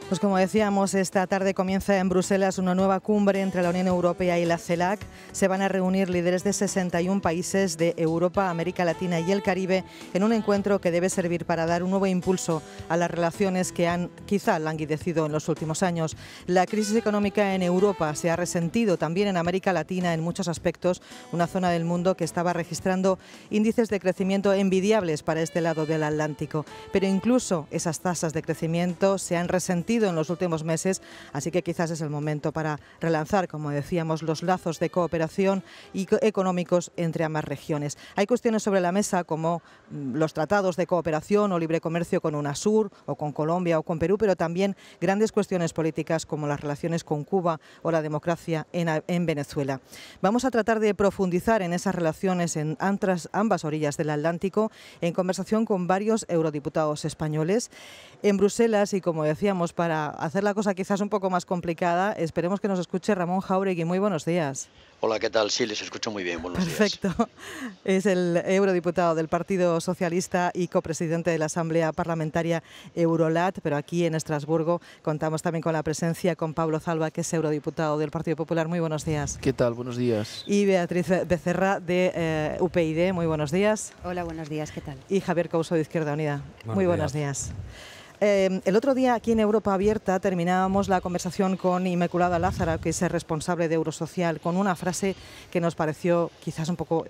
Pues como decíamos, esta tarde comienza en Bruselas una nueva cumbre entre la Unión Europea y la CELAC. Se van a reunir líderes de 61 países de Europa, América Latina y el Caribe en un encuentro que debe servir para dar un nuevo impulso a las relaciones que han quizá languidecido en los últimos años. La crisis económica en Europa se ha resentido también en América Latina en muchos aspectos, una zona del mundo que estaba registrando índices de crecimiento envidiables para este lado del Atlántico. Pero incluso esas tasas de crecimiento se han resentido en los últimos meses, así que quizás es el momento para relanzar, como decíamos, los lazos de cooperación y económicos entre ambas regiones. Hay cuestiones sobre la mesa como los tratados de cooperación o libre comercio con UNASUR o con Colombia o con Perú, pero también grandes cuestiones políticas como las relaciones con Cuba o la democracia en Venezuela. Vamos a tratar de profundizar en esas relaciones en ambas orillas del Atlántico en conversación con varios eurodiputados españoles en Bruselas y, como decíamos, para hacer la cosa quizás un poco más complicada, esperemos que nos escuche Ramón Jáuregui. Muy buenos días. Hola, ¿qué tal? Sí, les escucho muy bien. Buenos días. Perfecto. Es el eurodiputado del Partido Socialista y copresidente de la Asamblea Parlamentaria Eurolat, pero aquí en Estrasburgo contamos también con la presencia con Pablo Zalba, que es eurodiputado del Partido Popular. Muy buenos días. ¿Qué tal? Buenos días. Y Beatriz Becerra de UPyD. Muy buenos días. Hola, buenos días. ¿Qué tal? Y Javier Couso de Izquierda Unida. Muy buenos días. El otro día aquí en Europa Abierta terminábamos la conversación con Inmaculada Lázara, que es responsable de Eurosocial, con una frase que nos pareció quizás un poco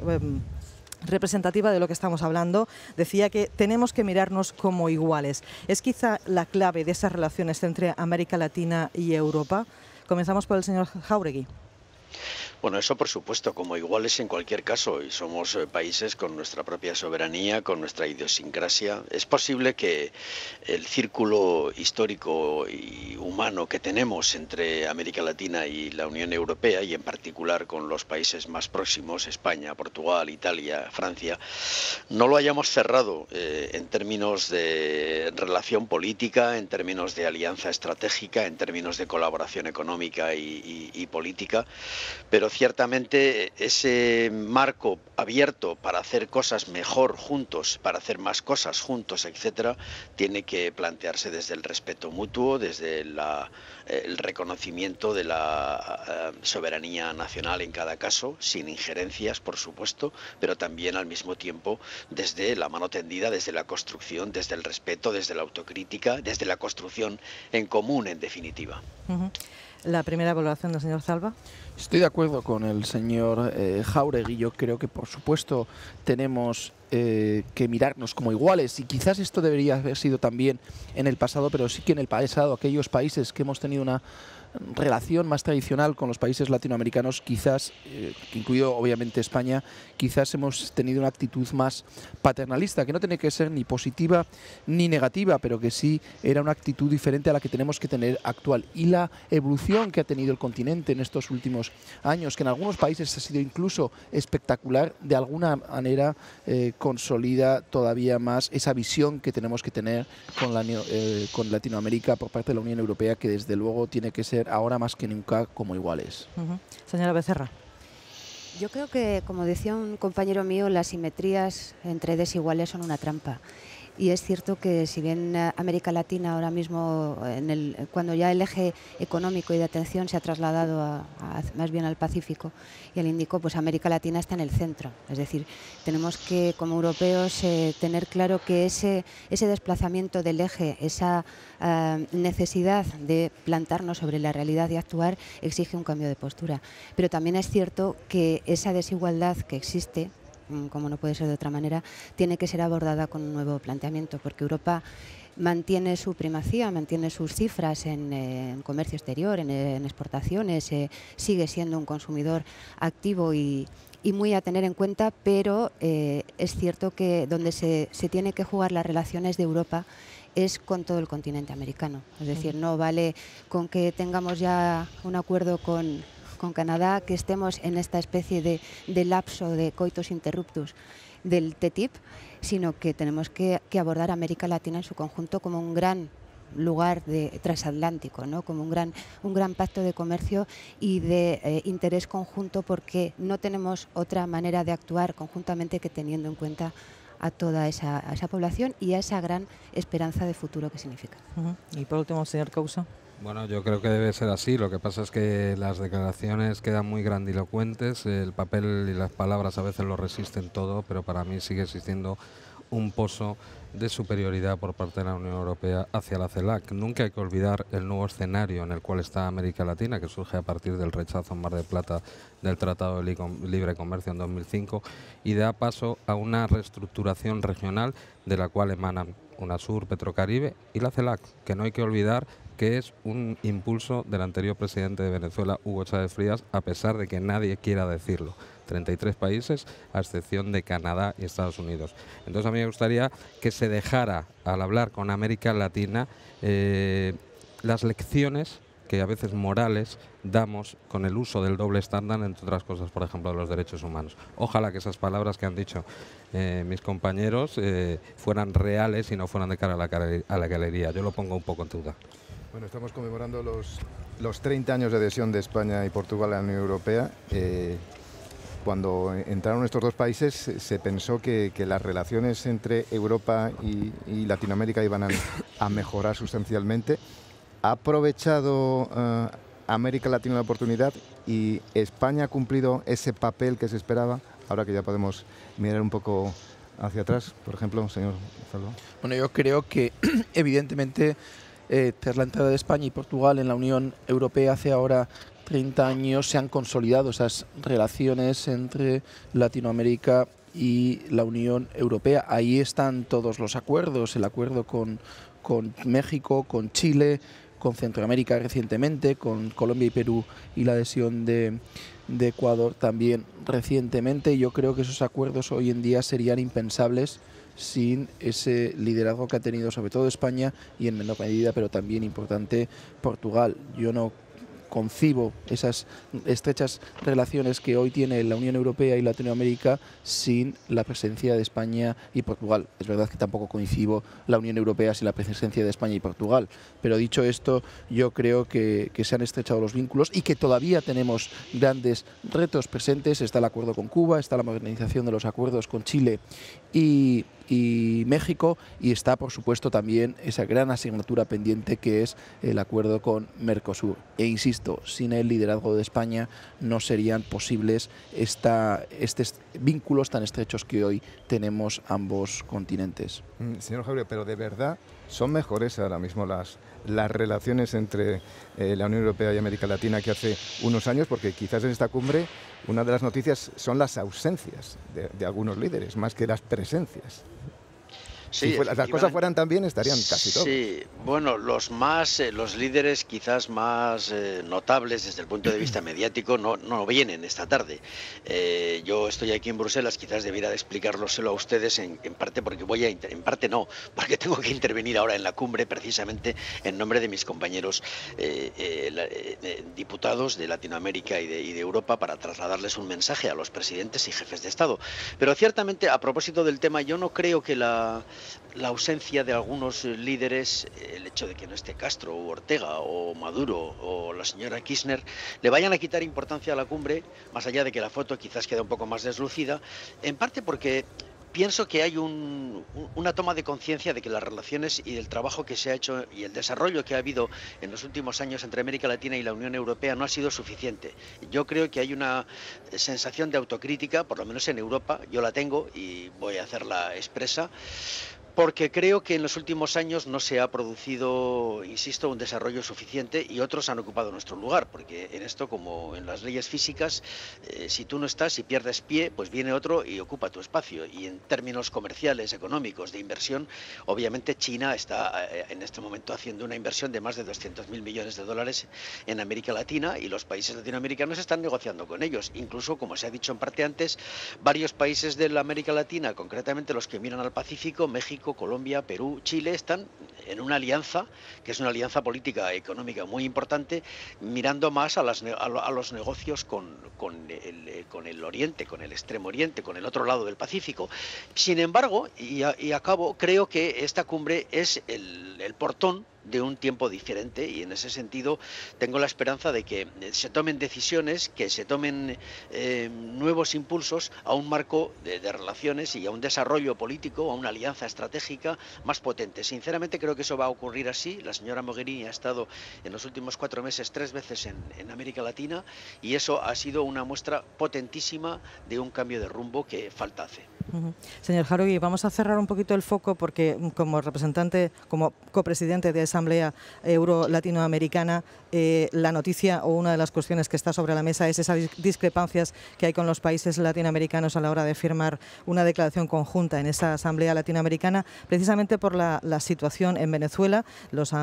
representativa de lo que estamos hablando. Decía que tenemos que mirarnos como iguales. ¿Es quizá la clave de esas relaciones entre América Latina y Europa? Comenzamos por el señor Jáuregui. Bueno, eso por supuesto, como iguales en cualquier caso, y somos países con nuestra propia soberanía, con nuestra idiosincrasia. Es posible que el círculo histórico y humano que tenemos entre América Latina y la Unión Europea, y en particular con los países más próximos, España, Portugal, Italia, Francia, no lo hayamos cerrado en términos de relación política, en términos de alianza estratégica, en términos de colaboración económica y política, pero ciertamente ese marco abierto para hacer cosas mejor juntos, para hacer más cosas juntos, etcétera, tiene que plantearse desde el respeto mutuo, desde el reconocimiento de la soberanía nacional en cada caso, sin injerencias, por supuesto, pero también al mismo tiempo desde la mano tendida, desde la construcción, desde el respeto, desde la autocrítica, desde la construcción en común, en definitiva. La primera valoración del señor Zalba. Estoy de acuerdo con el señor Jáuregui. Yo creo que, por supuesto, tenemos que mirarnos como iguales, y quizás esto debería haber sido también en el pasado, pero sí que en el pasado aquellos países que hemos tenido una relación más tradicional con los países latinoamericanos, quizás, incluido obviamente España, quizás hemos tenido una actitud más paternalista, que no tiene que ser ni positiva ni negativa, pero que sí era una actitud diferente a la que tenemos que tener actual. Y la evolución que ha tenido el continente en estos últimos años, que en algunos países ha sido incluso espectacular, de alguna manera consolida todavía más esa visión que tenemos que tener con Latinoamérica por parte de la Unión Europea, que desde luego tiene que ser ahora más que nunca como iguales. Señora Becerra. Yo creo que, como decía un compañero mío, las simetrías entre desiguales son una trampa. Y es cierto que si bien América Latina ahora mismo, cuando ya el eje económico y de atención se ha trasladado más bien al Pacífico y al Índico, pues América Latina está en el centro. Es decir, tenemos que, como europeos, tener claro que ese desplazamiento del eje, esa necesidad de plantarnos sobre la realidad y actuar, exige un cambio de postura. Pero también es cierto que esa desigualdad que existe, como no puede ser de otra manera, tiene que ser abordada con un nuevo planteamiento, porque Europa mantiene su primacía, mantiene sus cifras en comercio exterior, en exportaciones, sigue siendo un consumidor activo y muy a tener en cuenta, pero es cierto que donde se tiene que jugar las relaciones de Europa es con todo el continente americano. Es decir, no vale con que tengamos ya un acuerdo con Canadá, que estemos en esta especie de lapso de coitus interruptus del TTIP, sino que tenemos que abordar América Latina en su conjunto como un gran lugar transatlántico, ¿no? Como un gran pacto de comercio y de interés conjunto, porque no tenemos otra manera de actuar conjuntamente que teniendo en cuenta a toda esa población y a esa gran esperanza de futuro que significa. Y por último, señor Couso. Bueno, yo creo que debe ser así. Lo que pasa es que las declaraciones quedan muy grandilocuentes, el papel y las palabras a veces lo resisten todo, pero para mí sigue existiendo un pozo de superioridad por parte de la Unión Europea hacia la CELAC. Nunca hay que olvidar el nuevo escenario en el cual está América Latina, que surge a partir del rechazo en Mar del Plata del Tratado de Libre Comercio en 2005 y da paso a una reestructuración regional de la cual emanan UNASUR, Petrocaribe y la CELAC, que no hay que olvidar que es un impulso del anterior presidente de Venezuela, Hugo Chávez Frías, a pesar de que nadie quiera decirlo. 33 países, a excepción de Canadá y Estados Unidos. Entonces a mí me gustaría que se dejara, al hablar con América Latina, las lecciones que a veces morales damos con el uso del doble estándar, entre otras cosas, por ejemplo, de los derechos humanos. Ojalá que esas palabras que han dicho mis compañeros fueran reales y no fueran de cara a la galería. Yo lo pongo un poco en duda. Bueno, estamos conmemorando los 30 años de adhesión de España y Portugal a la Unión Europea. Cuando entraron estos dos países se pensó que las relaciones entre Europa y Latinoamérica iban a mejorar sustancialmente. Ha aprovechado América Latina la oportunidad y España ha cumplido ese papel que se esperaba, ahora que ya podemos mirar un poco hacia atrás, por ejemplo, señor Salvo. Bueno, yo creo que evidentemente tras la entrada de España y Portugal en la Unión Europea hace ahora 30 años se han consolidado esas relaciones entre Latinoamérica y la Unión Europea. Ahí están todos los acuerdos, el acuerdo con México, con Chile, con Centroamérica recientemente, con Colombia y Perú y la adhesión de Ecuador también recientemente. Yo creo que esos acuerdos hoy en día serían impensables sin ese liderazgo que ha tenido sobre todo España y en menor medida, pero también importante, Portugal. Yo no concibo esas estrechas relaciones que hoy tiene la Unión Europea y Latinoamérica sin la presencia de España y Portugal. Es verdad que tampoco concibo la Unión Europea sin la presencia de España y Portugal, pero dicho esto, yo creo que se han estrechado los vínculos y que todavía tenemos grandes retos presentes. Está el acuerdo con Cuba, está la modernización de los acuerdos con Chile y México, y está por supuesto también esa gran asignatura pendiente que es el acuerdo con Mercosur. E insisto, sin el liderazgo de España no serían posibles estos vínculos tan estrechos que hoy tenemos ambos continentes. Señor Jauregui, pero de verdad son mejores ahora mismo las relaciones entre la Unión Europea y América Latina que hace unos años, porque quizás en esta cumbre una de las noticias son las ausencias de algunos líderes, más que las presencias. Sí, si las cosas fueran tan bien, estarían casi todos. Sí, bueno, los líderes quizás más notables desde el punto de vista mediático no vienen esta tarde. Yo estoy aquí en Bruselas, quizás debiera de explicároselo a ustedes en parte porque en parte no, porque tengo que intervenir ahora en la cumbre precisamente en nombre de mis compañeros diputados de Latinoamérica y de Europa para trasladarles un mensaje a los presidentes y jefes de Estado. Pero ciertamente, a propósito del tema, yo no creo que la ausencia de algunos líderes, el hecho de que no esté Castro o Ortega o Maduro o la señora Kirchner, le vayan a quitar importancia a la cumbre, más allá de que la foto quizás quede un poco más deslucida, en parte porque pienso que hay una toma de conciencia de que las relaciones y el trabajo que se ha hecho y el desarrollo que ha habido en los últimos años entre América Latina y la Unión Europea no ha sido suficiente. Yo creo que hay una sensación de autocrítica, por lo menos en Europa, yo la tengo y voy a hacerla expresa, porque creo que en los últimos años no se ha producido, insisto, un desarrollo suficiente y otros han ocupado nuestro lugar, porque en esto, como en las leyes físicas, si tú no estás y pierdes pie, pues viene otro y ocupa tu espacio. Y en términos comerciales, económicos, de inversión, obviamente China está en este momento haciendo una inversión de más de 200.000 millones de dólares en América Latina y los países latinoamericanos están negociando con ellos. Incluso, como se ha dicho en parte antes, varios países de la América Latina, concretamente los que miran al Pacífico, México, Colombia, Perú, Chile, están en una alianza, que es una alianza política económica muy importante, mirando más a los negocios con el Oriente, con el Extremo Oriente, con el otro lado del Pacífico. Sin embargo, y acabo, creo que esta cumbre es el portón de un tiempo diferente, y en ese sentido tengo la esperanza de que se tomen decisiones, que se tomen nuevos impulsos a un marco de relaciones y a un desarrollo político, a una alianza estratégica más potente. Sinceramente creo que eso va a ocurrir así. La señora Mogherini ha estado en los últimos 4 meses 3 veces en América Latina, y eso ha sido una muestra potentísima de un cambio de rumbo que falta hace. Señor Jáuregui, vamos a cerrar un poquito el foco porque como representante, como copresidente de Asamblea Euro-Latinoamericana, la noticia o una de las cuestiones que está sobre la mesa es esas discrepancias que hay con los países latinoamericanos a la hora de firmar una declaración conjunta en esa Asamblea Latinoamericana, precisamente por la situación en Venezuela. Los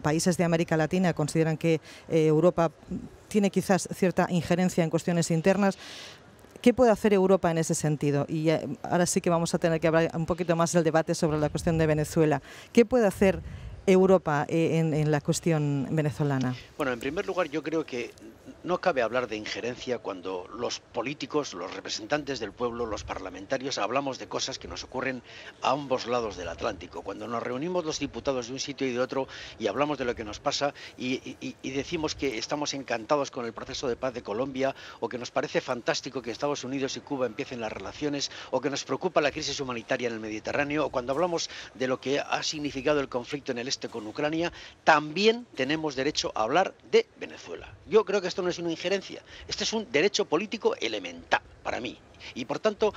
países de América Latina consideran que Europa tiene quizás cierta injerencia en cuestiones internas. ¿Qué puede hacer Europa en ese sentido? Y ahora sí que vamos a tener que hablar un poquito más del debate sobre la cuestión de Venezuela. ¿Qué puede hacer Europa en la cuestión venezolana? Bueno, en primer lugar, yo creo que no cabe hablar de injerencia cuando los políticos, los representantes del pueblo, los parlamentarios, hablamos de cosas que nos ocurren a ambos lados del Atlántico. Cuando nos reunimos los diputados de un sitio y de otro y hablamos de lo que nos pasa y decimos que estamos encantados con el proceso de paz de Colombia, o que nos parece fantástico que Estados Unidos y Cuba empiecen las relaciones, o que nos preocupa la crisis humanitaria en el Mediterráneo, o cuando hablamos de lo que ha significado el conflicto en el este con Ucrania, también tenemos derecho a hablar de Venezuela. Yo creo que esto no es una injerencia, este es un derecho político elemental para mí. Y por tanto,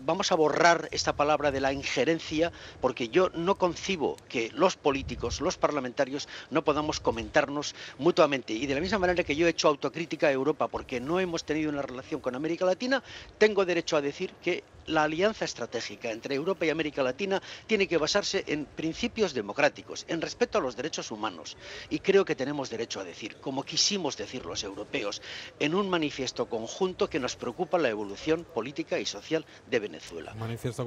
vamos a borrar esta palabra de la injerencia, porque yo no concibo que los políticos, los parlamentarios, no podamos comentarnos mutuamente. Y de la misma manera que yo he hecho autocrítica a Europa porque no hemos tenido una relación con América Latina, tengo derecho a decir que la alianza estratégica entre Europa y América Latina tiene que basarse en principios democráticos, en respeto a los derechos humanos. Y creo que tenemos derecho a decir, como quisimos decir los europeos, en un manifiesto conjunto, que nos preocupa la evolución política y social de Venezuela.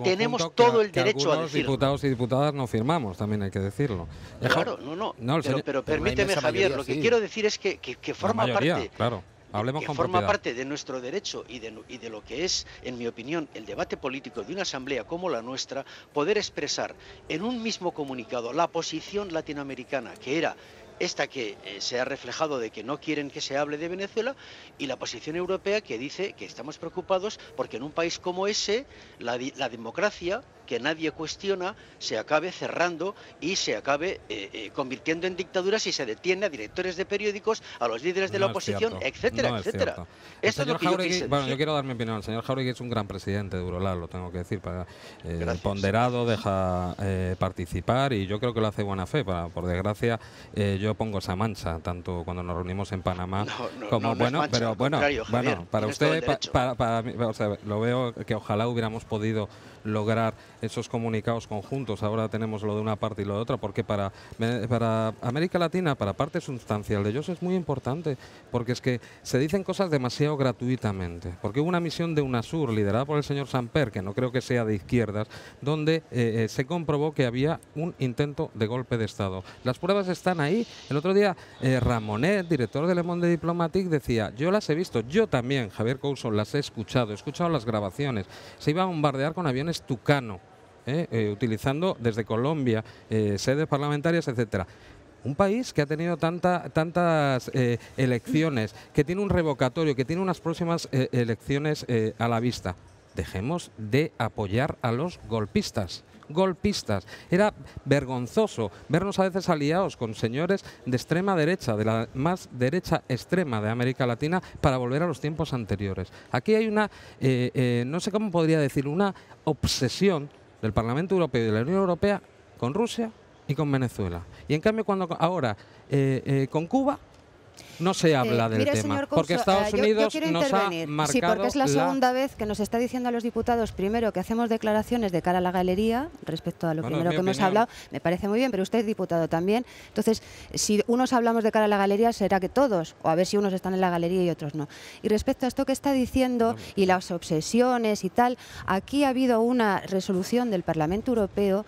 Tenemos todo el derecho a decirlo. Diputados y diputadas no firmamos, también hay que decirlo. Claro, pero permíteme, Javier, lo que quiero decir es que forma parte... Claro. Que forma parte de nuestro derecho y de lo que es, en mi opinión, el debate político de una asamblea como la nuestra, poder expresar en un mismo comunicado la posición latinoamericana, que era esta que se ha reflejado de que no quieren que se hable de Venezuela, y la posición europea que dice que estamos preocupados porque en un país como ese la democracia, que nadie cuestiona, se acabe cerrando y se acabe convirtiendo en dictaduras, y se detiene a directores de periódicos, a los líderes de la oposición, etcétera, etcétera. Esto es lo que yo quise decir. Bueno, yo quiero dar mi opinión. El señor Jáuregui es un gran presidente de Eurolat, lo tengo que decir. Ponderado, deja participar, y yo creo que lo hace de buena fe. Por desgracia, yo pongo esa mancha, tanto cuando nos reunimos en Panamá como bueno, mancha, pero bueno, para usted, para mí, o sea, lo veo que ojalá hubiéramos podido lograr esos comunicados conjuntos. Ahora tenemos lo de una parte y lo de otra, porque para América Latina, para parte sustancial de ellos, es muy importante, porque es que se dicen cosas demasiado gratuitamente, porque hubo una misión de UNASUR liderada por el señor Samper, que no creo que sea de izquierdas, donde se comprobó que había un intento de golpe de Estado. Las pruebas están ahí. El otro día Ramonet, director de Le Monde Diplomatique, decía: yo las he visto, yo también, Javier Couso, las he escuchado las grabaciones. Se iba a bombardear con aviones Tucano, utilizando desde Colombia sedes parlamentarias, etcétera. Un país que ha tenido tantas elecciones, que tiene un revocatorio, que tiene unas próximas elecciones a la vista. Dejemos de apoyar a los golpistas. Era vergonzoso vernos a veces aliados con señores de extrema derecha, de la más derecha extrema de América Latina, para volver a los tiempos anteriores. Aquí hay una, no sé cómo podría decir, una obsesión del Parlamento Europeo y de la Unión Europea con Rusia y con Venezuela. Y en cambio, cuando ahora con Cuba no se habla del tema, señor Couso, porque Estados Unidos yo nos ha marcado... Sí, porque es la segunda vez que nos está diciendo a los diputados, primero, que hacemos declaraciones de cara a la galería, respecto a lo primero que hemos hablado. Me parece muy bien, pero usted es diputado también. Entonces, si unos hablamos de cara a la galería, será que todos, o a ver si unos están en la galería y otros no. Y respecto a esto que está diciendo, y las obsesiones y tal, aquí ha habido una resolución del Parlamento Europeo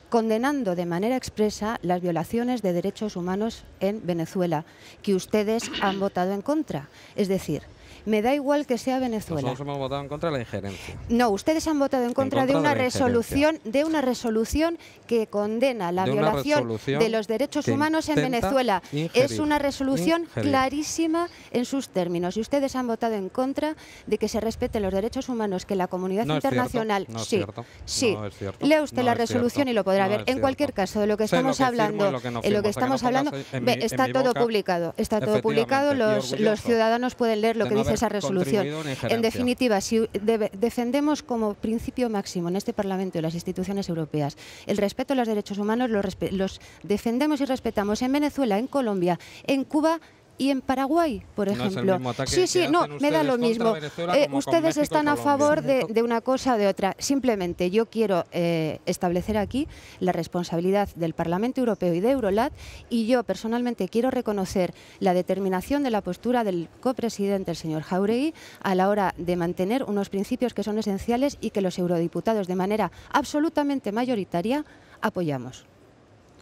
condenando de manera expresa las violaciones de derechos humanos en Venezuela, que ustedes han votado en contra. Es decir, Me da igual que sea Venezuela. Nosotros hemos votado en contra de la injerencia. No, ustedes han votado en contra de una resolución que condena la violación de los derechos humanos en Venezuela. Es una resolución clarísima en sus términos. Y ustedes han votado en contra de que se respeten los derechos humanos, que la comunidad internacional... Sí. Lea usted la resolución y lo podrá ver. En cualquier caso, de lo que estamos hablando, está todo publicado. Está todo publicado, los ciudadanos pueden leer lo que dice esa resolución. En definitiva, si defendemos como principio máximo en este Parlamento y las instituciones europeas el respeto a los derechos humanos, los defendemos y respetamos en Venezuela, en Colombia, en Cuba y en Paraguay, por ejemplo. Me da lo mismo. Ustedes están a favor de una cosa o de otra. Simplemente yo quiero establecer aquí la responsabilidad del Parlamento Europeo y de Eurolat, y yo personalmente quiero reconocer la determinación de la postura del copresidente, el señor Jáuregui, a la hora de mantener unos principios que son esenciales y que los eurodiputados de manera absolutamente mayoritaria apoyamos.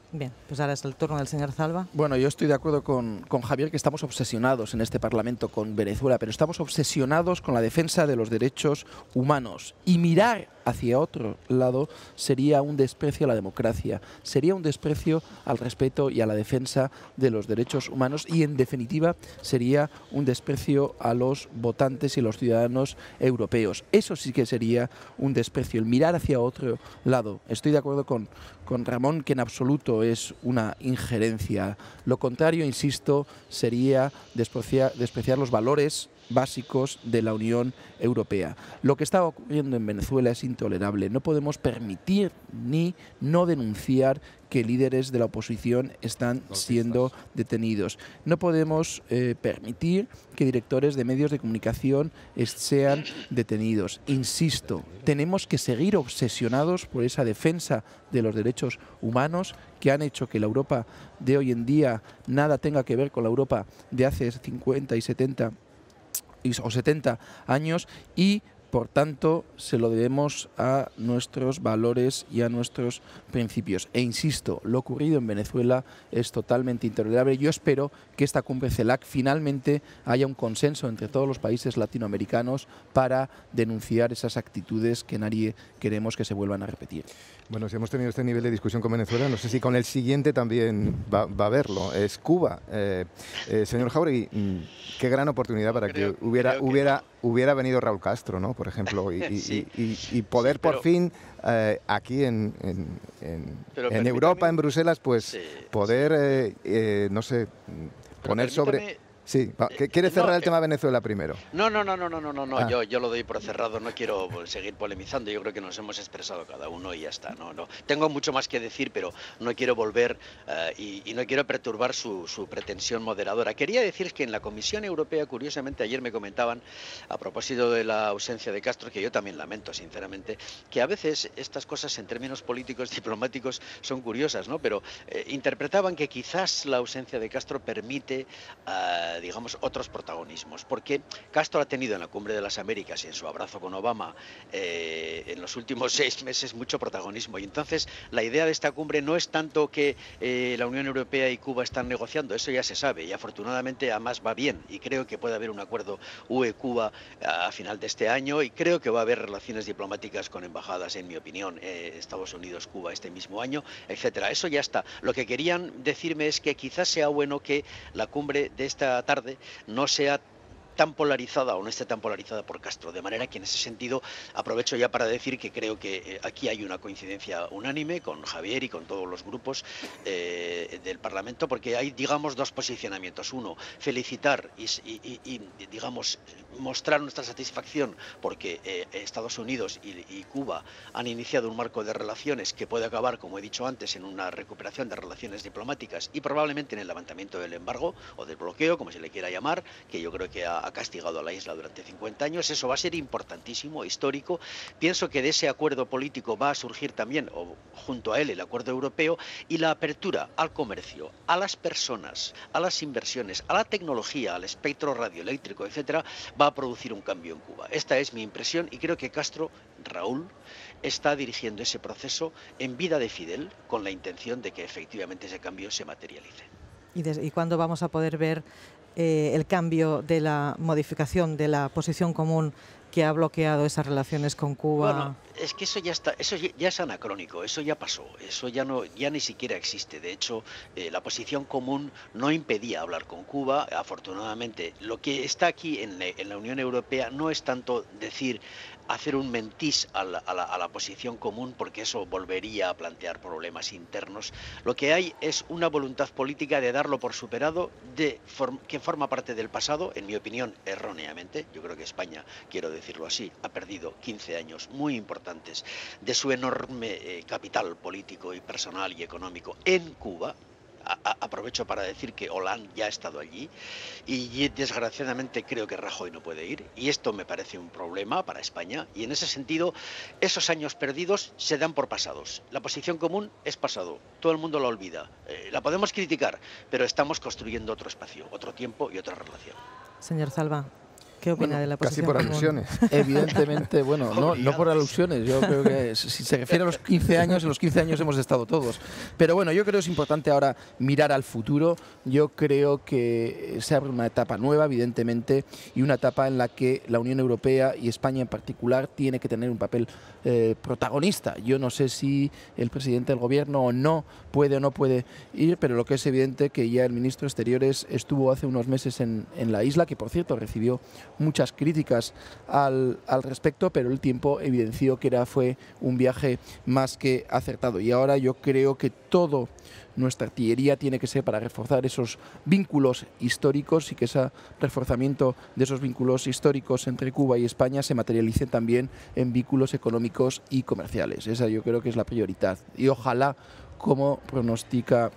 Bien, pues ahora es el turno del señor Zalba. Bueno, yo estoy de acuerdo con Javier, que estamos obsesionados en este Parlamento con Venezuela, pero estamos obsesionados con la defensa de los derechos humanos. Y mirar hacia otro lado sería un desprecio a la democracia, sería un desprecio al respeto y a la defensa de los derechos humanos, y en definitiva sería un desprecio a los votantes y los ciudadanos europeos. Eso sí que sería un desprecio, el mirar hacia otro lado. Estoy de acuerdo con Ramón, que en absoluto es una injerencia. Lo contrario, insisto, sería despreciar los valores básicos de la Unión Europea. Lo que está ocurriendo en Venezuela es intolerable. No podemos permitir ni no denunciar que líderes de la oposición están siendo detenidos. No podemos permitir que directores de medios de comunicación sean detenidos. Insisto, tenemos que seguir obsesionados por esa defensa de los derechos humanos que han hecho que la Europa de hoy en día nada tenga que ver con la Europa de hace 50 y 70 o 70 años, y por tanto se lo debemos a nuestros valores y a nuestros principios. E insisto, lo ocurrido en Venezuela es totalmente intolerable. Yo espero que esta cumbre CELAC finalmente haya un consenso entre todos los países latinoamericanos para denunciar esas actitudes que nadie queremos que se vuelvan a repetir. Bueno, si hemos tenido este nivel de discusión con Venezuela, no sé si con el siguiente también va a haberlo. Es Cuba. Señor Jáuregui, qué gran oportunidad para que hubiera venido Raúl Castro, ¿no? Por ejemplo, y poder por fin aquí en Europa, en Bruselas, pues poder, no sé, poner sobre... Sí, ¿quiere cerrar el tema de Venezuela primero? No, yo lo doy por cerrado, no quiero seguir polemizando, yo creo que nos hemos expresado cada uno y ya está. No. Tengo mucho más que decir, pero no quiero volver y no quiero perturbar su pretensión moderadora. Quería decir que en la Comisión Europea, curiosamente, ayer me comentaban, a propósito de la ausencia de Castro, que yo también lamento, sinceramente, que a veces estas cosas en términos políticos, diplomáticos, son curiosas, ¿no? Pero interpretaban que quizás la ausencia de Castro permite digamos, otros protagonismos, porque Castro ha tenido en la Cumbre de las Américas y en su abrazo con Obama en los últimos 6 meses mucho protagonismo, y entonces la idea de esta cumbre no es tanto que la Unión Europea y Cuba están negociando, eso ya se sabe, y afortunadamente además va bien, y creo que puede haber un acuerdo UE-Cuba a final de este año, y creo que va a haber relaciones diplomáticas con embajadas, en mi opinión, Estados Unidos-Cuba este mismo año, etcétera. Eso ya está. Lo que querían decirme es que quizás sea bueno que la cumbre de esta tarde no sea tan polarizada o no esté tan polarizada por Castro, de manera que en ese sentido aprovecho ya para decir que creo que aquí hay una coincidencia unánime con Javier y con todos los grupos del Parlamento, porque hay, digamos, dos posicionamientos. Uno, felicitar y digamos, mostrar nuestra satisfacción porque Estados Unidos y Cuba han iniciado un marco de relaciones que puede acabar, como he dicho antes, en una recuperación de relaciones diplomáticas y probablemente en el levantamiento del embargo o del bloqueo, como se le quiera llamar, que yo creo que ha castigado a la isla durante 50 años. Eso va a ser importantísimo, histórico. Pienso que de ese acuerdo político va a surgir también, o junto a él, el acuerdo europeo y la apertura al comercio, a las personas, a las inversiones, a la tecnología, al espectro radioeléctrico, etcétera, va a producir un cambio en Cuba. Esta es mi impresión y creo que Castro, Raúl, está dirigiendo ese proceso en vida de Fidel con la intención de que efectivamente ese cambio se materialice. ¿Y cuándo vamos a poder ver el cambio de la modificación de la posición común que ha bloqueado esas relaciones con Cuba? Bueno, es que eso ya está, eso ya es anacrónico, eso ya pasó, eso ya no, ya ni siquiera existe. De hecho, la posición común no impedía hablar con Cuba. Afortunadamente, lo que está aquí en la Unión Europea no es tanto hacer un mentís a la posición común, porque eso volvería a plantear problemas internos. Lo que hay es una voluntad política de darlo por superado, que forma parte del pasado, en mi opinión, erróneamente. Yo creo que España, quiero decirlo así, ha perdido 15 años muy importantes de su enorme capital político y personal y económico en Cuba. Aprovecho para decir que Hollande ya ha estado allí y desgraciadamente creo que Rajoy no puede ir, y esto me parece un problema para España, y en ese sentido esos años perdidos se dan por pasados. La posición común es pasado, todo el mundo la olvida, la podemos criticar, pero estamos construyendo otro espacio, otro tiempo y otra relación. Señor Zalba, ¿qué opina de la posición casi por común? alusiones. Evidentemente, bueno, no por alusiones. Yo creo que si se refiere a los 15 años, en los 15 años hemos estado todos. Pero bueno, yo creo que es importante ahora mirar al futuro. Yo creo que se abre una etapa nueva, evidentemente, y una etapa en la que la Unión Europea y España en particular tiene que tener un papel protagonista. Yo no sé si el presidente del gobierno o no puede ir, pero lo que es evidente que ya el ministro de Exteriores estuvo hace unos meses en la isla, que por cierto recibió muchas críticas al respecto, pero el tiempo evidenció que fue un viaje más que acertado. Y ahora yo creo que todo nuestra artillería tiene que ser para reforzar esos vínculos históricos, y que ese reforzamiento de esos vínculos históricos entre Cuba y España se materialice también en vínculos económicos y comerciales. Esa yo creo que es la prioridad. Y ojalá, como pronostica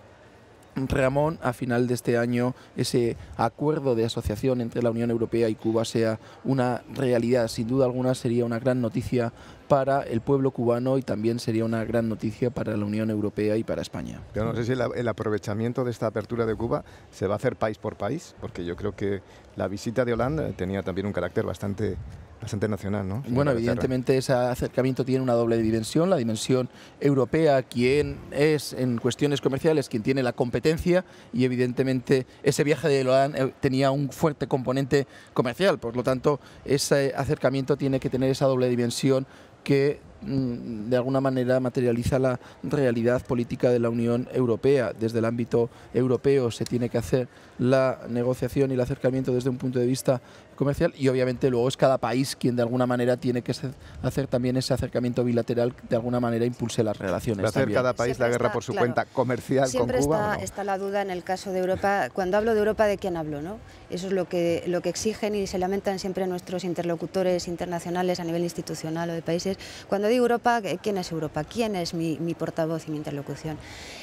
Ramón, a final de este año ese acuerdo de asociación entre la Unión Europea y Cuba sea una realidad. Sin duda alguna sería una gran noticia para el pueblo cubano, y también sería una gran noticia para la Unión Europea y para España. Yo no sé si el aprovechamiento de esta apertura de Cuba se va a hacer país por país, porque yo creo que la visita de Hollande tenía también un carácter bastante nacional, ¿no? Bueno, evidentemente ese acercamiento tiene una doble dimensión, la dimensión europea, quien es en cuestiones comerciales quien tiene la competencia, y evidentemente ese viaje de Hollande tenía un fuerte componente comercial, por lo tanto ese acercamiento tiene que tener esa doble dimensión que de alguna manera materializa la realidad política de la Unión Europea. Desde el ámbito europeo se tiene que hacer la negociación y el acercamiento desde un punto de vista comercial, y obviamente luego es cada país quien de alguna manera tiene que hacer también ese acercamiento bilateral que de alguna manera impulse las relaciones. Va a hacer también. cada país Siempre la guerra está, por su claro, cuenta comercial siempre con Cuba. está la duda en el caso de Europa. Cuando hablo de Europa, ¿de quién hablo, no? Eso es lo que exigen y se lamentan siempre nuestros interlocutores internacionales a nivel institucional o de países. Cuando digo Europa, ¿quién es Europa? ¿Quién es mi portavoz y mi interlocución?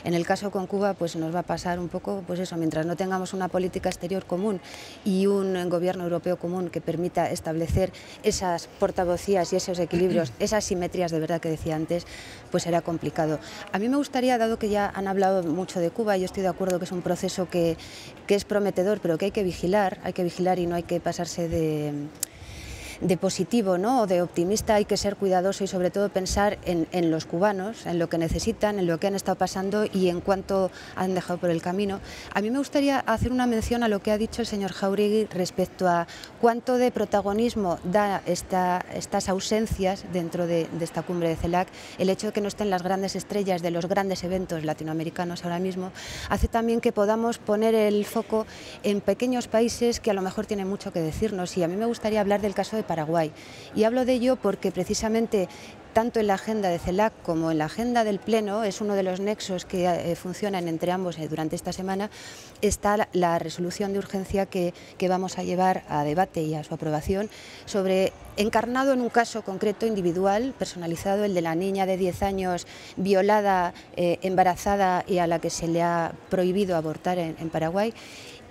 En el caso con Cuba, pues nos va a pasar un poco, pues eso, mientras no tengamos una política exterior común y un gobierno europeo común que permita establecer esas portavocías y esos equilibrios, esas simetrías de verdad que decía antes, pues será complicado. A mí me gustaría, dado que ya han hablado mucho de Cuba, yo estoy de acuerdo que es un proceso que es prometedor, pero que hay que vigilar y no hay que pasarse de positivo, ¿no? O de optimista. Hay que ser cuidadoso y sobre todo pensar en los cubanos, en lo que necesitan, en lo que han estado pasando y en cuánto han dejado por el camino. A mí me gustaría hacer una mención a lo que ha dicho el señor Jáuregui respecto a cuánto de protagonismo da estas ausencias dentro de esta cumbre de CELAC. El hecho de que no estén las grandes estrellas de los grandes eventos latinoamericanos ahora mismo hace también que podamos poner el foco en pequeños países que a lo mejor tienen mucho que decirnos, y a mí me gustaría hablar del caso de Paraguay. Y hablo de ello porque precisamente tanto en la agenda de CELAC como en la agenda del Pleno, es uno de los nexos que funcionan entre ambos durante esta semana, está la resolución de urgencia que vamos a llevar a debate y a su aprobación, encarnado en un caso concreto, individual, personalizado, el de la niña de 10 años violada, embarazada y a la que se le ha prohibido abortar en Paraguay.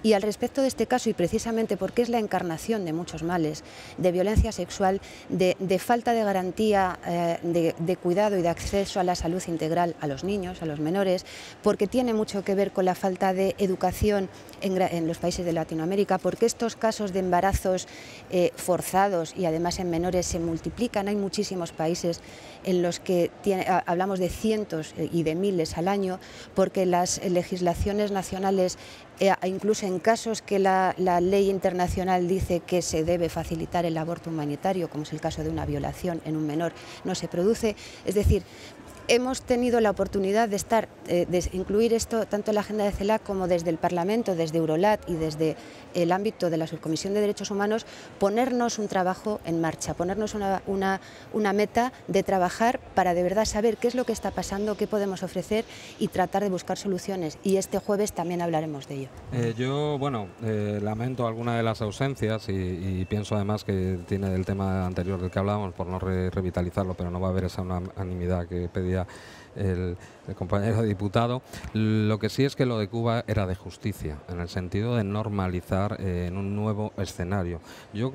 Y al respecto de este caso, y precisamente porque es la encarnación de muchos males, de violencia sexual, de falta de garantía, de cuidado y de acceso a la salud integral a los niños, a los menores, porque tiene mucho que ver con la falta de educación en los países de Latinoamérica, porque estos casos de embarazos forzados y además en menores se multiplican. Hay muchísimos países en los que hablamos de cientos y de miles al año, porque las legislaciones nacionales incluso en casos que la ley internacional dice que se debe facilitar el aborto humanitario, como es el caso de una violación en un menor, no se produce. Es decir, hemos tenido la oportunidad de incluir esto tanto en la agenda de CELAC como desde el Parlamento, desde Eurolat y desde el ámbito de la Subcomisión de Derechos Humanos, ponernos un trabajo en marcha, ponernos una meta de trabajar para de verdad saber qué es lo que está pasando, qué podemos ofrecer y tratar de buscar soluciones. Y este jueves también hablaremos de ello. Yo, bueno, lamento alguna de las ausencias y pienso además que tiene del tema anterior del que hablábamos, por no revitalizarlo, pero no va a haber esa unanimidad que pedía el compañero diputado. Lo que sí es que lo de Cuba era de justicia, en el sentido de normalizar en un nuevo escenario. Yo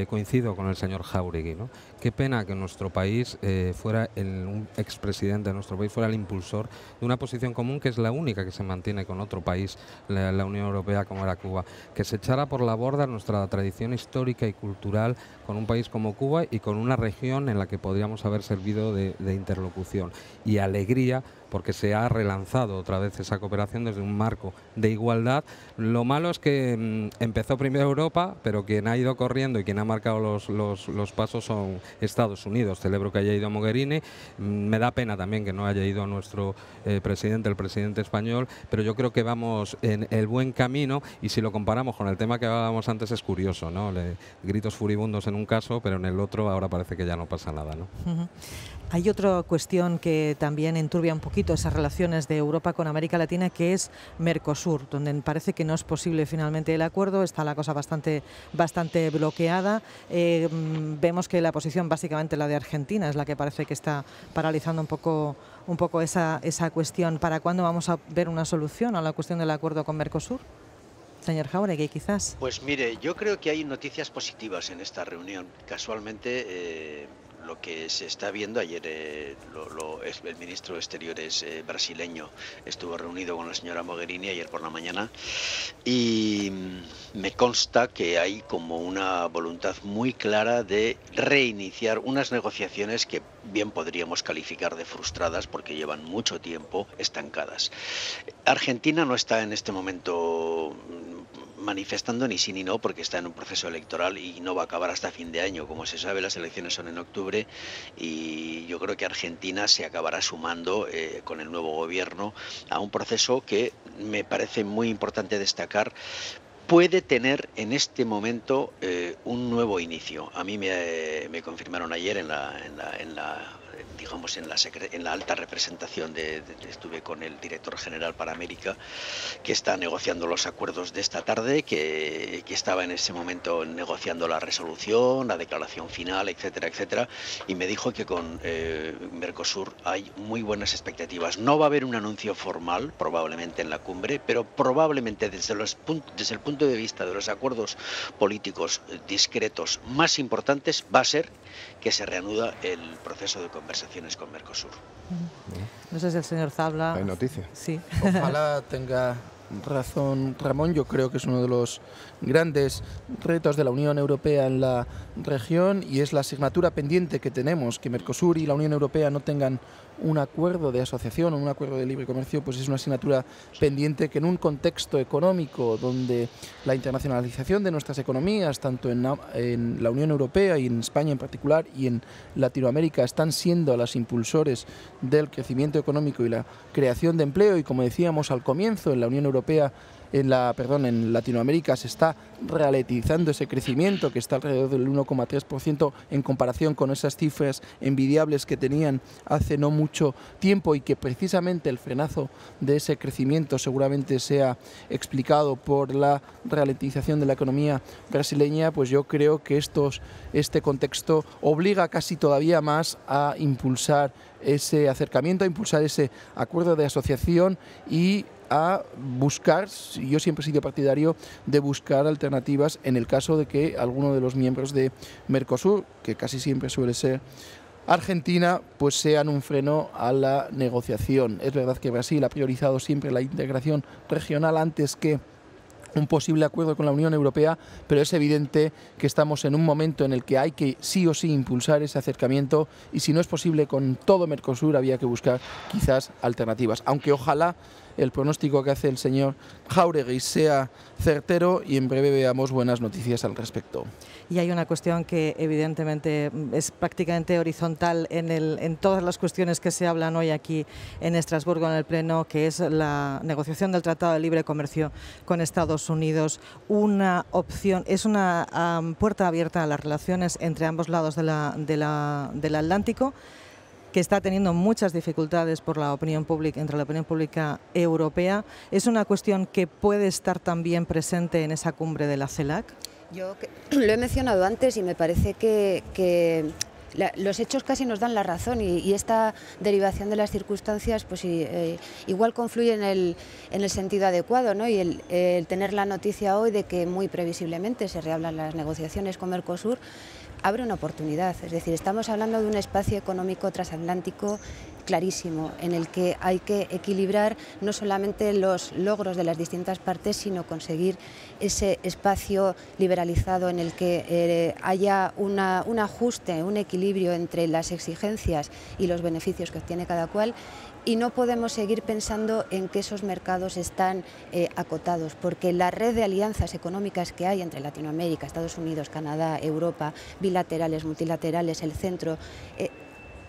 coincido con el señor Jáuregui, ¿no? Qué pena que nuestro país un expresidente de nuestro país fuera el impulsor de una posición común que es la única que se mantiene con otro país, la Unión Europea, como era Cuba, que se echara por la borda nuestra tradición histórica y cultural con un país como Cuba y con una región en la que podríamos haber servido de interlocución. Y alegría porque se ha relanzado otra vez esa cooperación desde un marco de igualdad. Lo malo es que empezó primero Europa, pero quien ha ido corriendo y quien ha marcado los pasos son Estados Unidos. Celebro que haya ido Mogherini, me da pena también que no haya ido nuestro presidente, el presidente español, pero yo creo que vamos en el buen camino y si lo comparamos con el tema que hablábamos antes es curioso, ¿no? Gritos furibundos en un caso, pero en el otro ahora parece que ya no pasa nada, ¿no? Hay otra cuestión que también enturbia un poquito esas relaciones de Europa con América Latina, que es Mercosur, donde parece que no es posible finalmente el acuerdo, está la cosa bastante bloqueada. Vemos que la posición, básicamente la de Argentina, es la que parece que está paralizando un poco esa cuestión. ¿Para cuándo vamos a ver una solución a la cuestión del acuerdo con Mercosur? Señor Jáuregui, quizás. Pues mire, yo creo que hay noticias positivas en esta reunión. Casualmente, lo que se está viendo ayer, el ministro de Exteriores brasileño estuvo reunido con la señora Mogherini ayer por la mañana y me consta que hay como una voluntad muy clara de reiniciar unas negociaciones que bien podríamos calificar de frustradas porque llevan mucho tiempo estancadas. Argentina no está en este momento manifestando ni sí ni no porque está en un proceso electoral y no va a acabar hasta fin de año. Como se sabe, las elecciones son en octubre y yo creo que Argentina se acabará sumando con el nuevo gobierno a un proceso que me parece muy importante destacar. Puede tener en este momento un nuevo inicio. A mí me confirmaron ayer en la alta representación estuve con el director general para América, que está negociando los acuerdos de esta tarde, que estaba en ese momento negociando la resolución, la declaración final, etcétera, etcétera, y me dijo que con Mercosur hay muy buenas expectativas. No va a haber un anuncio formal, probablemente en la cumbre, pero probablemente desde el punto de vista de los acuerdos políticos discretos más importantes va a ser que se reanuda el proceso de conversaciones con Mercosur. No sé si el señor Zabla... ¿Hay noticia? Sí. Ojalá tenga razón Ramón. Yo creo que es uno de los grandes retos de la Unión Europea en la región y es la asignatura pendiente que tenemos, que Mercosur y la Unión Europea no tengan un acuerdo de asociación o un acuerdo de libre comercio, pues es una asignatura pendiente que en un contexto económico donde la internacionalización de nuestras economías, tanto en la Unión Europea y en España en particular y en Latinoamérica, están siendo los impulsores del crecimiento económico y la creación de empleo y, como decíamos al comienzo, en la Unión Europea en Latinoamérica se está ralentizando ese crecimiento que está alrededor del 1,3% en comparación con esas cifras envidiables que tenían hace no mucho tiempo y que precisamente el frenazo de ese crecimiento seguramente sea explicado por la ralentización de la economía brasileña. Pues yo creo que este contexto obliga casi todavía más a impulsar ese acercamiento, a impulsar ese acuerdo de asociación y a buscar, yo siempre he sido partidario de buscar alternativas en el caso de que alguno de los miembros de Mercosur, que casi siempre suele ser Argentina, pues sean un freno a la negociación. Es verdad que Brasil ha priorizado siempre la integración regional antes que un posible acuerdo con la Unión Europea, pero es evidente que estamos en un momento en el que hay que sí o sí impulsar ese acercamiento, y si no es posible con todo Mercosur había que buscar quizás alternativas, aunque ojalá el pronóstico que hace el señor Jáuregui sea certero y en breve veamos buenas noticias al respecto. Y hay una cuestión que evidentemente es prácticamente horizontal en todas las cuestiones que se hablan hoy aquí en Estrasburgo en el Pleno, que es la negociación del Tratado de Libre Comercio con Estados Unidos. Una opción, es una puerta abierta a las relaciones entre ambos lados del Atlántico, que está teniendo muchas dificultades por la opinión pública, entre la opinión pública europea. ¿Es una cuestión que puede estar también presente en esa cumbre de la CELAC? Yo lo he mencionado antes y me parece que los hechos casi nos dan la razón, y esta derivación de las circunstancias pues igual confluye en el sentido adecuado, ¿no? Y el tener la noticia hoy de que muy previsiblemente se reabran las negociaciones con Mercosur abre una oportunidad. Es decir, estamos hablando de un espacio económico transatlántico clarísimo, en el que hay que equilibrar no solamente los logros de las distintas partes, sino conseguir ese espacio liberalizado en el que haya un ajuste, un equilibrio entre las exigencias y los beneficios que obtiene cada cual. Y no podemos seguir pensando en que esos mercados están acotados, porque la red de alianzas económicas que hay entre Latinoamérica, Estados Unidos, Canadá, Europa, bilaterales, multilaterales, el centro,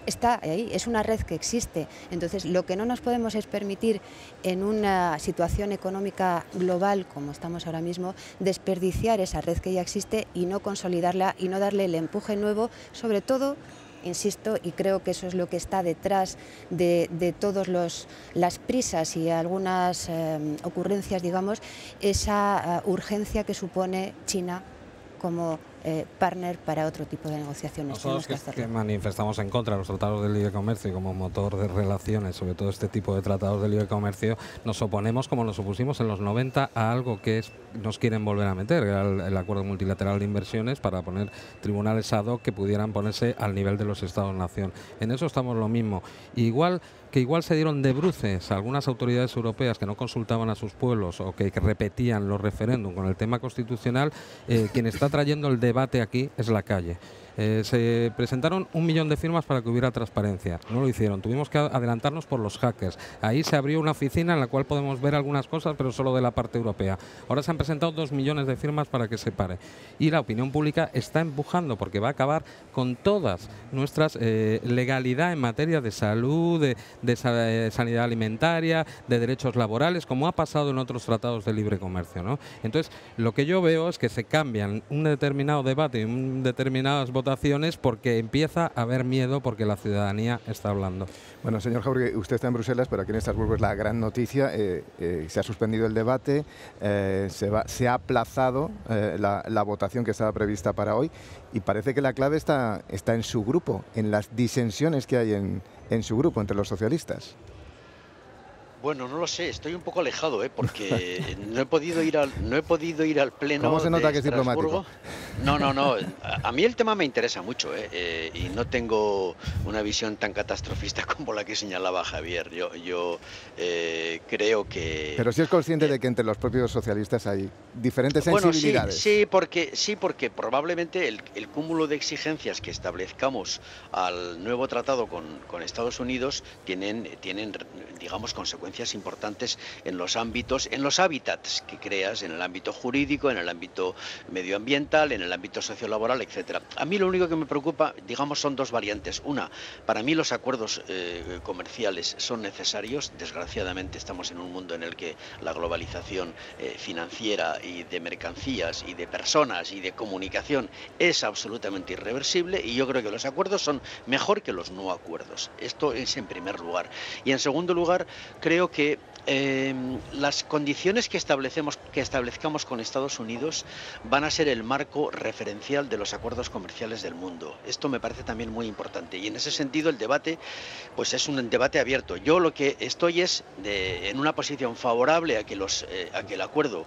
está ahí, es una red que existe. Entonces, lo que no nos podemos es permitir, en una situación económica global como estamos ahora mismo, desperdiciar esa red que ya existe y no consolidarla y no darle el empuje nuevo, sobre todo, insisto, y creo que eso es lo que está detrás de todas las prisas y algunas ocurrencias, digamos, esa urgencia que supone China como partner para otro tipo de negociaciones. Nosotros que manifestamos en contra de los tratados de libre comercio como motor de relaciones, sobre todo este tipo de tratados de libre comercio, nos oponemos, como nos opusimos en los 90, a algo que nos quieren volver a meter, era el acuerdo multilateral de inversiones, para poner tribunales ad hoc que pudieran ponerse al nivel de los Estados-nación. En eso estamos lo mismo. Igual se dieron de bruces a algunas autoridades europeas que no consultaban a sus pueblos o que repetían los referéndums con el tema constitucional, quien está trayendo el debate aquí es la calle. Se presentaron 1 millón de firmas para que hubiera transparencia. No lo hicieron, tuvimos que adelantarnos por los hackers. Ahí se abrió una oficina en la cual podemos ver algunas cosas, pero solo de la parte europea. Ahora se han presentado 2 millones de firmas para que se pare. Y la opinión pública está empujando, porque va a acabar con todas nuestras legalidad en materia de salud, de sanidad alimentaria, de derechos laborales, como ha pasado en otros tratados de libre comercio, ¿no? Entonces, lo que yo veo es que se cambian un determinado debate y determinadas votaciones porque empieza a haber miedo, porque la ciudadanía está hablando. Bueno, señor Jáuregui, usted está en Bruselas, pero aquí en Estrasburgo es la gran noticia. Se ha suspendido el debate, se ha aplazado la votación que estaba prevista para hoy, y parece que la clave está en su grupo, en las disensiones que hay en su grupo entre los socialistas. Bueno, no lo sé, estoy un poco alejado, porque no he podido ir al pleno. ¿Cómo se nota que es diplomático? No. A mí el tema me interesa mucho, y no tengo una visión tan catastrofista como la que señalaba Javier. Yo creo que. Pero sí es consciente de que entre los propios socialistas hay diferentes sensibilidades. Sí, porque probablemente el cúmulo de exigencias que establezcamos al nuevo tratado con Estados Unidos tienen, digamos, consecuencias importantes en los hábitats que creas, en el ámbito jurídico, en el ámbito medioambiental, en el ámbito sociolaboral, etcétera. A mí lo único que me preocupa, digamos, son dos variantes. Una, para mí los acuerdos comerciales son necesarios. Desgraciadamente estamos en un mundo en el que la globalización financiera y de mercancías y de personas y de comunicación es absolutamente irreversible, y yo creo que los acuerdos son mejor que los no acuerdos. Esto es en primer lugar. Y en segundo lugar, creo que las condiciones que establezcamos con Estados Unidos van a ser el marco referencial de los acuerdos comerciales del mundo. Esto me parece también muy importante, y en ese sentido el debate pues es un debate abierto. Yo lo que estoy es en una posición favorable a que el acuerdo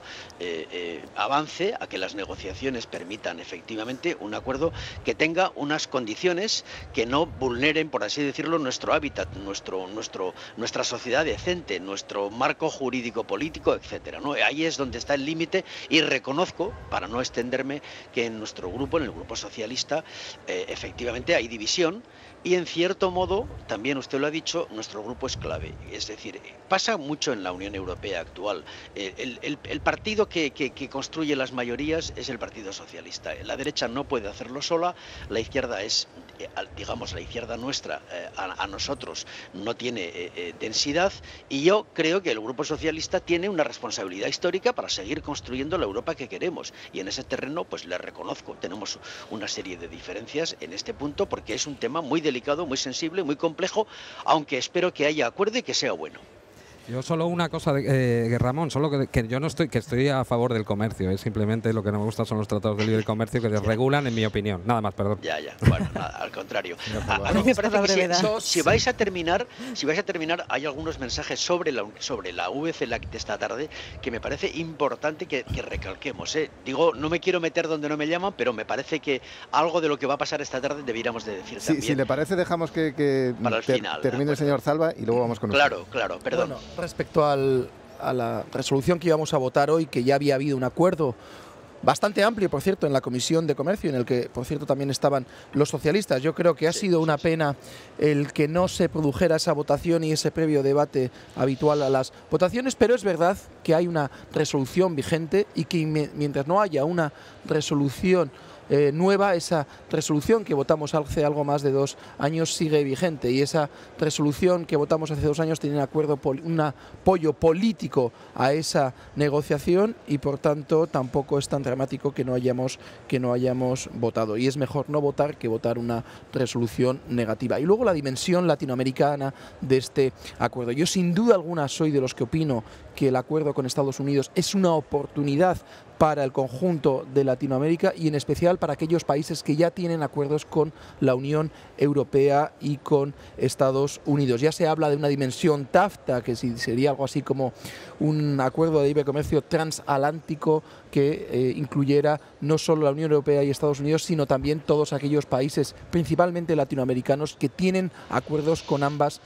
avance, a que las negociaciones permitan efectivamente un acuerdo que tenga unas condiciones que no vulneren, por así decirlo, nuestro hábitat, nuestra sociedad decente, nuestro nuestro marco jurídico político, etcétera, ¿no? Ahí es donde está el límite, y reconozco, para no extenderme, que en nuestro grupo, en el Grupo Socialista, efectivamente hay división. Y en cierto modo, también usted lo ha dicho, nuestro grupo es clave. Es decir, pasa mucho en la Unión Europea actual. El partido que construye las mayorías es el Partido Socialista. La derecha no puede hacerlo sola, la izquierda es, digamos, la izquierda nuestra, a nosotros no tiene densidad, y yo creo que el Grupo Socialista tiene una responsabilidad histórica para seguir construyendo la Europa que queremos. Y en ese terreno, pues le reconozco, tenemos una serie de diferencias en este punto, porque es un tema muy delicado, muy sensible, muy complejo, aunque espero que haya acuerdo y que sea bueno. Yo solo una cosa, Ramón, solo que yo no estoy, que estoy a favor del comercio, simplemente lo que no me gusta son los tratados de libre comercio que desregulan, en mi opinión. Nada más, perdón. Ya, bueno, nada, al contrario. A mí me parece que si vais a terminar, hay algunos mensajes sobre la VCLAC de esta tarde que me parece importante que recalquemos. Digo, no me quiero meter donde no me llaman, pero me parece que algo de lo que va a pasar esta tarde debiéramos de decir también. Si le parece, dejamos que para el final, termine el señor Zalba y luego vamos con usted. Claro, perdón. Bueno, respecto a la resolución que íbamos a votar hoy, que ya había habido un acuerdo bastante amplio, por cierto, en la Comisión de Comercio, en el que, por cierto, también estaban los socialistas. Yo creo que ha sido una pena el que no se produjera esa votación y ese previo debate habitual a las votaciones, pero es verdad que hay una resolución vigente y que mientras no haya una resolución nueva, esa resolución que votamos hace algo más de 2 años sigue vigente, y esa resolución que votamos hace 2 años tiene un apoyo político a esa negociación, y por tanto tampoco es tan dramático que no hayamos votado, y es mejor no votar que votar una resolución negativa. Y luego la dimensión latinoamericana de este acuerdo. Yo sin duda alguna soy de los que opino que el acuerdo con Estados Unidos es una oportunidad para el conjunto de Latinoamérica, y en especial para aquellos países que ya tienen acuerdos con la Unión Europea y con Estados Unidos. Ya se habla de una dimensión TAFTA, que sería algo así como un acuerdo de libre comercio transatlántico que incluyera no solo la Unión Europea y Estados Unidos, sino también todos aquellos países, principalmente latinoamericanos, que tienen acuerdos con ambas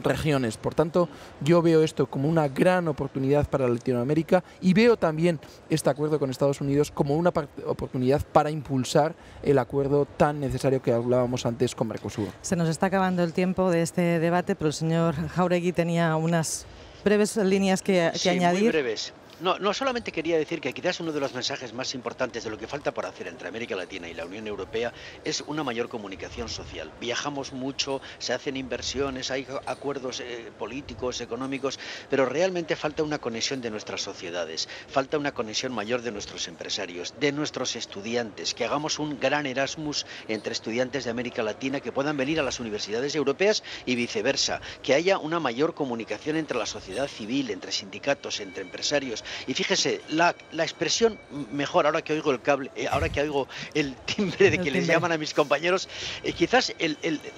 regiones. Por tanto, yo veo esto como una gran oportunidad para Latinoamérica, y veo también este acuerdo con Estados Unidos como una oportunidad para impulsar el acuerdo tan necesario que hablábamos antes con Mercosur. Se nos está acabando el tiempo de este debate, pero el señor Jáuregui tenía unas breves líneas que añadir. Muy breves. No, solamente quería decir que quizás uno de los mensajes más importantes de lo que falta por hacer entre América Latina y la Unión Europea es una mayor comunicación social. Viajamos mucho, se hacen inversiones, hay acuerdos políticos, económicos, pero realmente falta una conexión de nuestras sociedades, falta una conexión mayor de nuestros empresarios, de nuestros estudiantes, que hagamos un gran Erasmus entre estudiantes de América Latina que puedan venir a las universidades europeas y viceversa, que haya una mayor comunicación entre la sociedad civil, entre sindicatos, entre empresarios. Y fíjese, la expresión mejor, ahora que oigo el cable, ahora que oigo el timbre de que les llaman a mis compañeros, quizás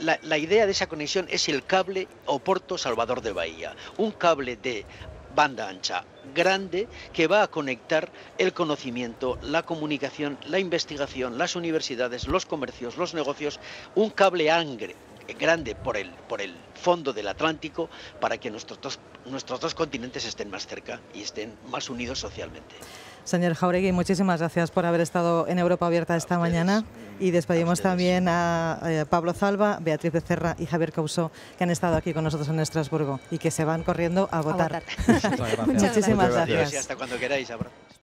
la idea de esa conexión es el cable Oporto Salvador de Bahía, un cable de banda ancha grande que va a conectar el conocimiento, la comunicación, la investigación, las universidades, los comercios, los negocios, un cable grande por el fondo del Atlántico, para que nuestros dos continentes estén más cerca y estén más unidos socialmente. Señor Jáuregui, muchísimas gracias por haber estado en Europa Abierta esta mañana, y despedimos también a Pablo Zalba, Beatriz Becerra y Javier Couso, que han estado aquí con nosotros en Estrasburgo y que se van corriendo a votar. Muchas gracias. Muchísimas gracias. Hasta cuando queráis. Abrazo.